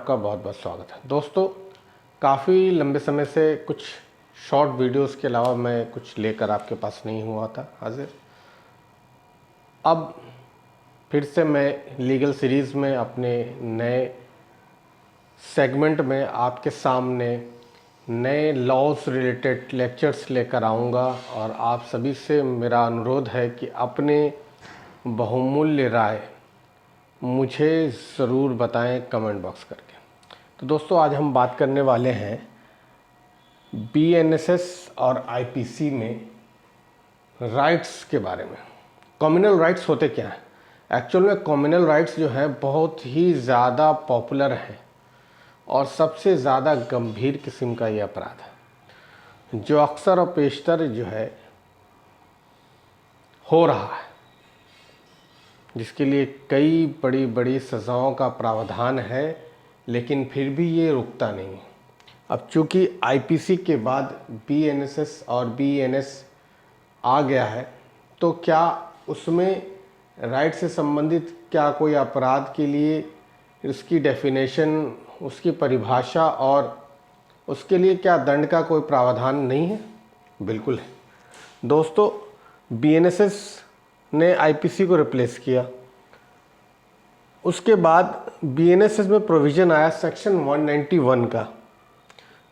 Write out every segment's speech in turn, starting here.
आपका बहुत बहुत स्वागत है। दोस्तों, काफ़ी लंबे समय से कुछ शॉर्ट वीडियोस के अलावा मैं कुछ लेकर आपके पास नहीं हुआ था हाजिर। अब फिर से मैं लीगल सीरीज़ में अपने नए सेगमेंट में आपके सामने नए लॉज रिलेटेड लेक्चर्स लेकर आऊँगा और आप सभी से मेरा अनुरोध है कि अपने बहुमूल्य राय मुझे ज़रूर बताएं कमेंट बॉक्स करके। तो दोस्तों, आज हम बात करने वाले हैं बीएनएसएस और आईपीसी में राइट्स के बारे में। कम्युनल राइट्स होते क्या हैं? एक्चुअल में कम्युनल राइट्स जो हैं बहुत ही ज़्यादा पॉपुलर हैं और सबसे ज़्यादा गंभीर किस्म का ये अपराध है जो अक्सर और पेशतर जो है हो रहा है, जिसके लिए कई बड़ी बड़ी सज़ाओं का प्रावधान है, लेकिन फिर भी ये रुकता नहीं। अब चूँकि आईपीसी के बाद बीएनएसएस और बीएनएस आ गया है, तो क्या उसमें राइट से संबंधित क्या कोई अपराध के लिए उसकी डेफिनेशन, उसकी परिभाषा और उसके लिए क्या दंड का कोई प्रावधान नहीं है? बिल्कुल है दोस्तों। बीएनएसएस ने आईपीसी को रिप्लेस किया। उसके बाद बीएनएसएस में प्रोविज़न आया सेक्शन 191 का,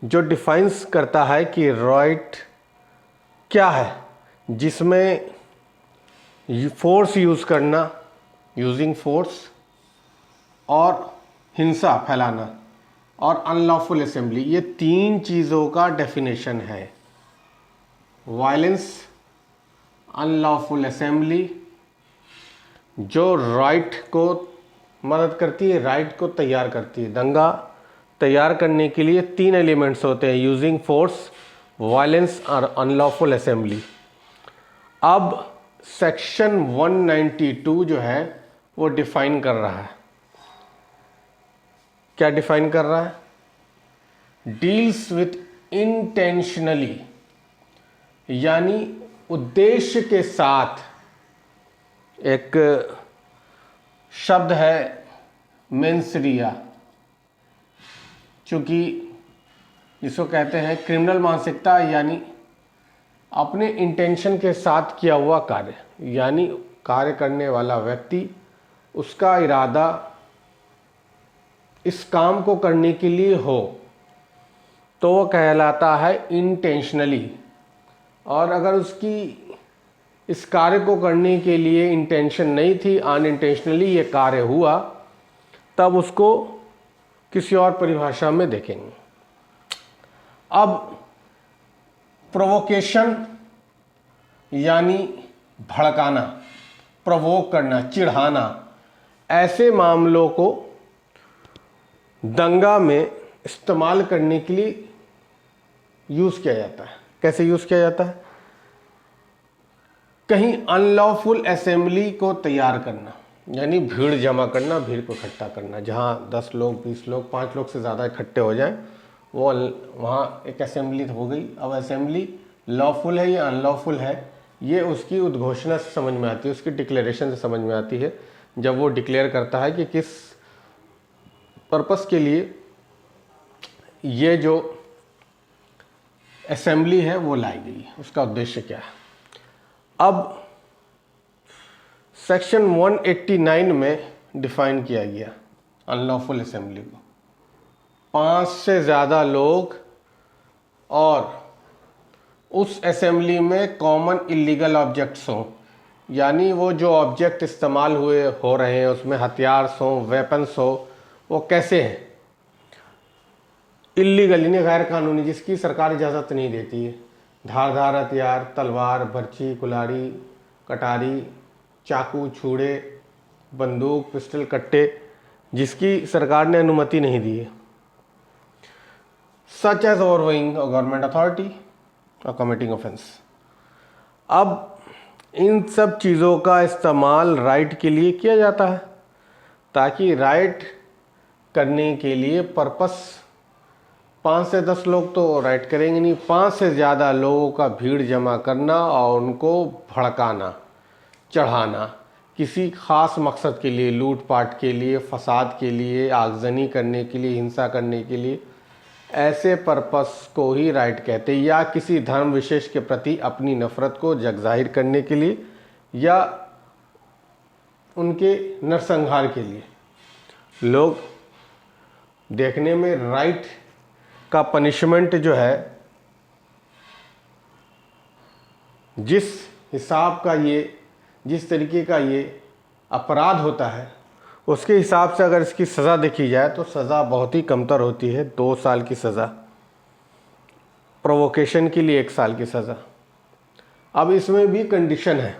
जो डिफाइंस करता है कि राइट क्या है, जिसमें फोर्स यूज़ करना, यूजिंग फोर्स, और हिंसा फैलाना और अनलॉफुल असेंबली, ये तीन चीज़ों का डेफिनेशन है। वायलेंस, अनलॉफुल असेंबली जो राइट को मदद करती है, राइट को तैयार करती है। दंगा तैयार करने के लिए तीन एलिमेंट्स होते हैं, यूजिंग फोर्स, वायलेंस और अनलॉफुल असेंबली। अब सेक्शन 192 जो है वो डिफाइन कर रहा है। क्या डिफाइन कर रहा है? डील्स विथ इंटेंशनली, यानी उद्देश्य के साथ। एक शब्द है मेंसरिया, चूँकि जिसको कहते हैं क्रिमिनल मानसिकता, यानी अपने इंटेंशन के साथ किया हुआ कार्य, यानी कार्य करने वाला व्यक्ति, उसका इरादा इस काम को करने के लिए हो तो वो कहलाता है इंटेंशनली। और अगर उसकी इस कार्य को करने के लिए इंटेंशन नहीं थी, अनइंटेंशनली ये कार्य हुआ, तब उसको किसी और परिभाषा में देखेंगे। अब प्रोवोकेशन, यानी भड़काना, प्रोवोक करना, चिढ़ाना, ऐसे मामलों को दंगा में इस्तेमाल करने के लिए यूज़ किया जाता है। कैसे यूज़ किया जाता है? कहीं अनलॉफुल असेंबली को तैयार करना, यानी भीड़ जमा करना, भीड़ को इकट्ठा करना, जहाँ 10 लोग, 20 लोग, 5 लोग से ज़्यादा इकट्ठे हो जाएं, वो वहाँ एक असेंबली हो गई। अब असेंबली लॉफुल है या अनलॉफुल है, ये उसकी उद्घोषणा से समझ में आती है, उसकी डिक्लेरेशन से समझ में आती है, जब वो डिक्लेयर करता है कि किस पर्पस के लिए ये जो असेंबली है वो लाई गई है, उसका उद्देश्य क्या है। अब सेक्शन 189 में डिफाइन किया गया अनलॉफुल असेंबली को। 5 से ज़्यादा लोग और उस असेंबली में कॉमन इलीगल ऑब्जेक्ट्स हों, यानी वो जो ऑब्जेक्ट इस्तेमाल हो रहे हैं उसमें हथियार हों, वेपन्स हो, वो कैसे हैं? इलीगल यानी गैर कानूनी, जिसकी सरकार इजाज़त नहीं देती है। धारदार हथियार, तलवार, बर्छी, कुल्हाड़ी, कटारी, चाकू, छुरे, बंदूक, पिस्टल, कट्टे, जिसकी सरकार ने अनुमति नहीं दी है। सच एज ओवरगोइंग गवर्नमेंट अथॉरिटी और कमिटिंग ऑफेंस। अब इन सब चीज़ों का इस्तेमाल राइट के लिए किया जाता है, ताकि राइट करने के लिए पर्पस, 5 से 10 लोग तो राइट करेंगे नहीं, 5 से ज़्यादा लोगों का भीड़ जमा करना और उनको भड़काना, चढ़ाना, किसी ख़ास मकसद के लिए, लूटपाट के लिए, फसाद के लिए, आगजनी करने के लिए, हिंसा करने के लिए, ऐसे पर्पस को ही राइट कहते हैं। या किसी धर्म विशेष के प्रति अपनी नफ़रत को जगज़ाहिर करने के लिए या उनके नरसंहार के लिए। लोग देखने में राइट का पनिशमेंट जो है, जिस हिसाब का ये, जिस तरीके का ये अपराध होता है, उसके हिसाब से अगर इसकी सज़ा देखी जाए तो सज़ा बहुत ही कमतर होती है। 2 साल की सज़ा, प्रोवोकेशन के लिए 1 साल की सज़ा। अब इसमें भी कंडीशन है।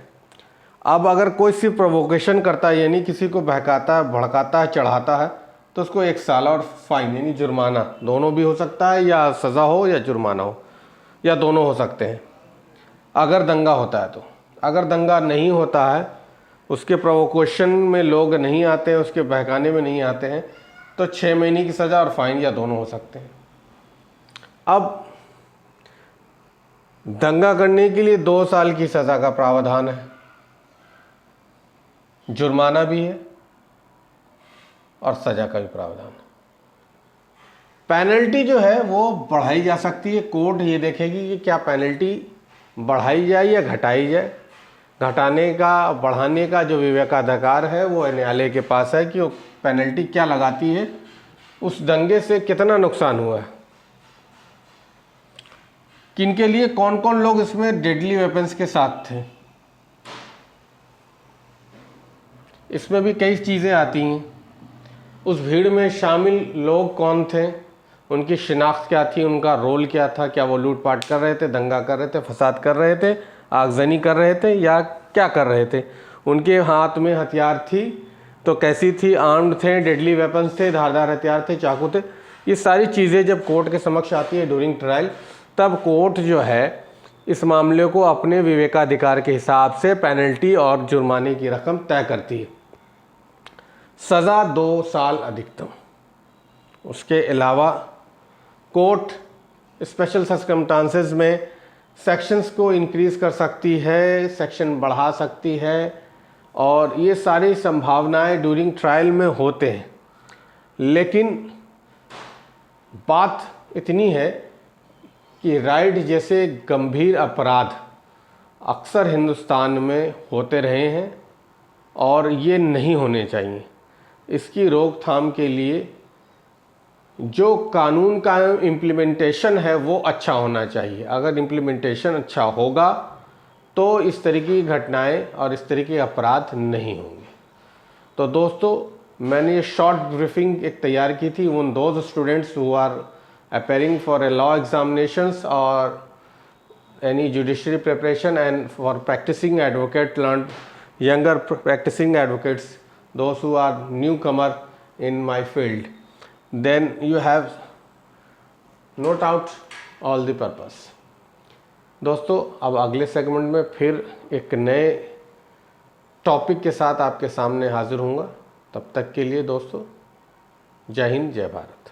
अब अगर कोई सिर्फ प्रोवोकेशन करता है, यानी किसी को बहकाता है, भड़काता है, चढ़ाता है, तो उसको 1 साल और फाइन यानी जुर्माना, दोनों भी हो सकता है, या सज़ा हो या जुर्माना हो, या दोनों हो सकते हैं अगर दंगा होता है तो। अगर दंगा नहीं होता है, उसके प्रोवोकेशन में लोग नहीं आते हैं, उसके बहकाने में नहीं आते हैं, तो 6 महीने की सज़ा और फाइन या दोनों हो सकते हैं। अब दंगा करने के लिए 2 साल की सज़ा का प्रावधान है, जुर्माना भी है और सज़ा का भी प्रावधान है। पेनल्टी जो है वो बढ़ाई जा सकती है। कोर्ट ये देखेगी कि क्या पेनल्टी बढ़ाई जाए या घटाई जाए। घटाने का, बढ़ाने का जो विवेकाधिकार है वो न्यायालय के पास है कि वो पेनल्टी क्या लगाती है, उस दंगे से कितना नुकसान हुआ है, किनके लिए, कौन कौन लोग इसमें डेडली वेपन्स के साथ थे। इसमें भी कई चीज़ें आती हैं। उस भीड़ में शामिल लोग कौन थे, उनकी शिनाख्त क्या थी, उनका रोल क्या था, क्या वो लूटपाट कर रहे थे, दंगा कर रहे थे, फसाद कर रहे थे, आगजनी कर रहे थे, या क्या कर रहे थे। उनके हाथ में हथियार थी तो कैसी थी, आर्म्ड थे, डेडली वेपन्स थे, धारदार हथियार थे, चाकू थे। ये सारी चीज़ें जब कोर्ट के समक्ष आती है ड्यूरिंग ट्रायल, तब कोर्ट जो है इस मामले को अपने विवेकाधिकार के हिसाब से पेनल्टी और जुर्माने की रकम तय करती है। सज़ा 2 साल अधिकतम। उसके अलावा कोर्ट स्पेशल सर्कमस्टांसेस में सेक्शंस को इंक्रीज़ कर सकती है, सेक्शन बढ़ा सकती है, और ये सारी संभावनाएं ड्यूरिंग ट्रायल में होते हैं। लेकिन बात इतनी है कि राइट जैसे गंभीर अपराध अक्सर हिंदुस्तान में होते रहे हैं और ये नहीं होने चाहिए। इसकी रोकथाम के लिए जो कानून का इम्प्लीमेंटेशन है वो अच्छा होना चाहिए। अगर इम्प्लीमेंटेशन अच्छा होगा तो इस तरह की घटनाएं और इस तरह के अपराध नहीं होंगे। तो दोस्तों, मैंने ये शॉर्ट ब्रीफिंग एक तैयार की थी उन those students who are appearing for a law examinations और any judiciary preparation and for practicing advocate, learned younger practicing advocates, those who are newcomer in my field, then you have note out all the purpose. दोस्तों, अब अगले segment में फिर एक नए topic के साथ आपके सामने हाजिर होऊंगा। तब तक के लिए दोस्तों, जय हिंद, जय भारत।